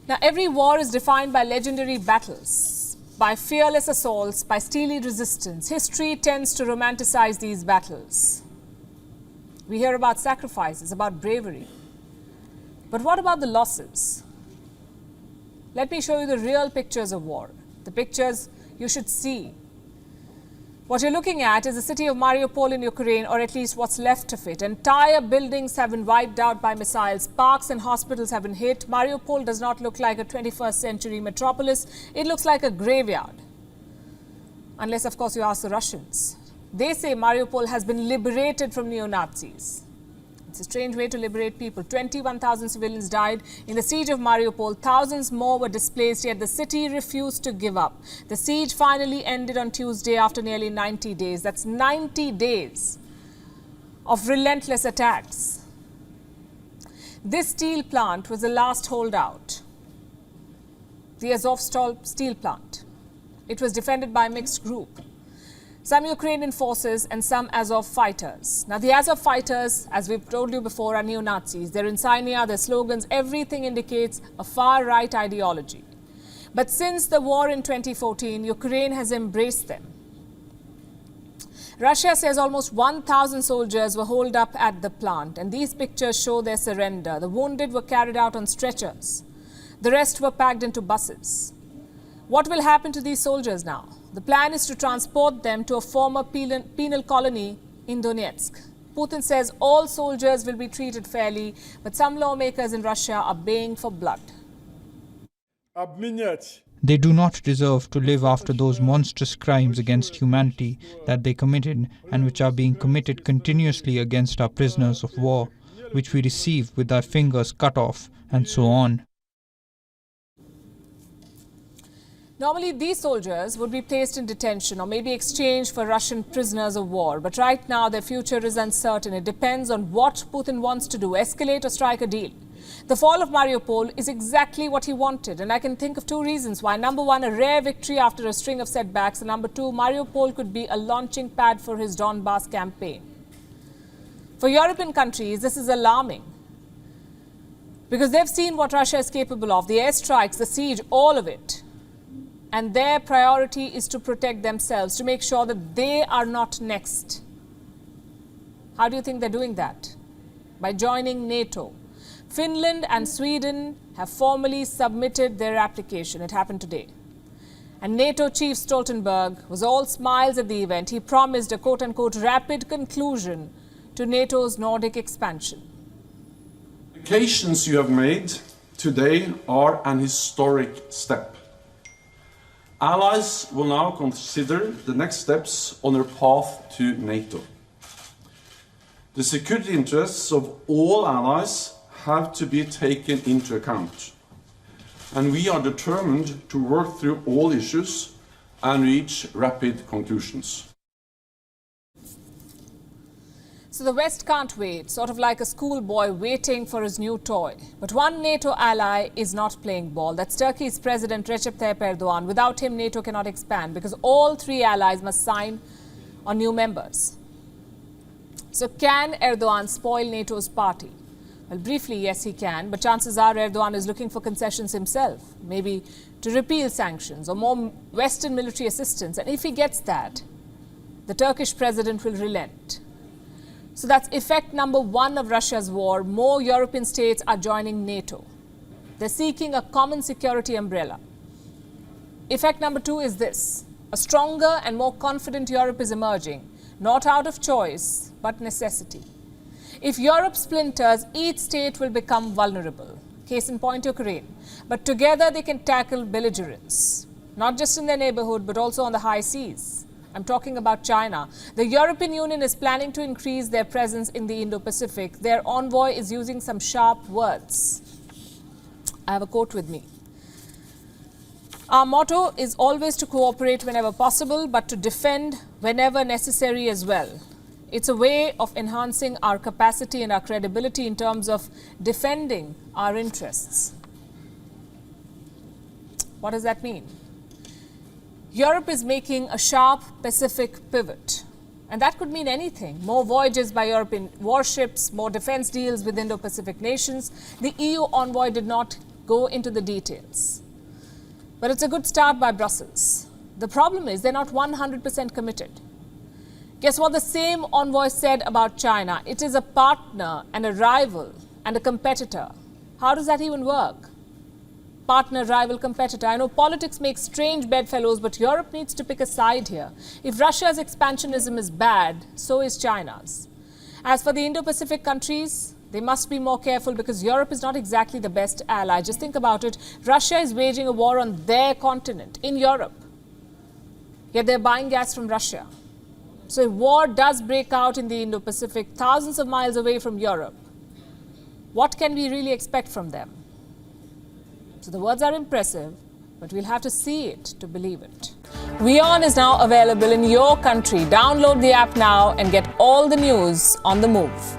Now, every war is defined by legendary battles, by fearless assaults, by steely resistance. History tends to romanticize these battles. We hear about sacrifices, about bravery. But what about the losses? Let me show you the real pictures of war, the pictures you should see. What you're looking at is the city of Mariupol in Ukraine, or at least what's left of it. Entire buildings have been wiped out by missiles. Parks and hospitals have been hit. Mariupol does not look like a 21st century metropolis. It looks like a graveyard. Unless, of course, you ask the Russians. They say Mariupol has been liberated from neo-Nazis. It's a strange way to liberate people. 21,000 civilians died in the siege of Mariupol. Thousands more were displaced, yet the city refused to give up. The siege finally ended on Tuesday after nearly 90 days. That's 90 days of relentless attacks. This steel plant was the last holdout. The Azovstal steel plant. It was defended by a mixed group. Some Ukrainian forces and some Azov fighters. Now, the Azov fighters, as we've told you before, are neo-Nazis. Their insignia, their slogans, everything indicates a far-right ideology. But since the war in 2014, Ukraine has embraced them. Russia says almost 1,000 soldiers were holed up at the plant, and these pictures show their surrender. The wounded were carried out on stretchers. The rest were packed into buses. What will happen to these soldiers now? The plan is to transport them to a former penal colony in Donetsk. Putin says all soldiers will be treated fairly, but some lawmakers in Russia are baying for blood. They do not deserve to live after those monstrous crimes against humanity that they committed and which are being committed continuously against our prisoners of war, which we receive with our fingers cut off, and so on. Normally, these soldiers would be placed in detention or maybe exchanged for Russian prisoners of war. But right now, their future is uncertain. It depends on what Putin wants to do, escalate or strike a deal. The fall of Mariupol is exactly what he wanted. And I can think of two reasons why. Number one, a rare victory after a string of setbacks. And number two, Mariupol could be a launching pad for his Donbass campaign. For European countries, this is alarming, because they've seen what Russia is capable of, the airstrikes, the siege, all of it. And their priority is to protect themselves, to make sure that they are not next. How do you think they're doing that? By joining NATO. Finland and Sweden have formally submitted their application. It happened today. And NATO Chief Stoltenberg was all smiles at the event. He promised a quote-unquote rapid conclusion to NATO's Nordic expansion. The applications you have made today are an historic step. Allies will now consider the next steps on their path to NATO. The security interests of all allies have to be taken into account, and we are determined to work through all issues and reach rapid conclusions. So the West can't wait, sort of like a schoolboy waiting for his new toy. But one NATO ally is not playing ball. That's Turkey's President Recep Tayyip Erdogan. Without him, NATO cannot expand, because all three allies must sign on new members. So can Erdogan spoil NATO's party? Well, briefly, yes, he can. But chances are Erdogan is looking for concessions himself, maybe to repeal sanctions or more Western military assistance. And if he gets that, the Turkish president will relent. So that's effect number one of Russia's war. More European states are joining NATO. They're seeking a common security umbrella. Effect number two is this: a stronger and more confident Europe is emerging, not out of choice, but necessity. If Europe splinters, each state will become vulnerable. Case in point, Ukraine. But together they can tackle belligerence, not just in their neighborhood, but also on the high seas. I'm talking about China. The European Union is planning to increase their presence in the Indo-Pacific. Their envoy is using some sharp words. I have a quote with me. Our motto is always to cooperate whenever possible, but to defend whenever necessary as well. It's a way of enhancing our capacity and our credibility in terms of defending our interests. What does that mean? Europe is making a sharp Pacific pivot. And that could mean anything. More voyages by European warships, more defense deals with Indo-Pacific nations. The EU envoy did not go into the details. But it's a good start by Brussels. The problem is they're not 100% committed. Guess what the same envoy said about China? It is a partner and a rival and a competitor. How does that even work? Partner, rival, competitor. I know politics makes strange bedfellows, but Europe needs to pick a side here. If Russia's expansionism is bad, so is China's. As for the Indo-Pacific countries, they must be more careful because Europe is not exactly the best ally. Just think about it. Russia is waging a war on their continent, in Europe. Yet they're buying gas from Russia. So if war does break out in the Indo-Pacific, thousands of miles away from Europe, what can we really expect from them? So the words are impressive, but we'll have to see it to believe it. WION is now available in your country. Download the app now and get all the news on the move.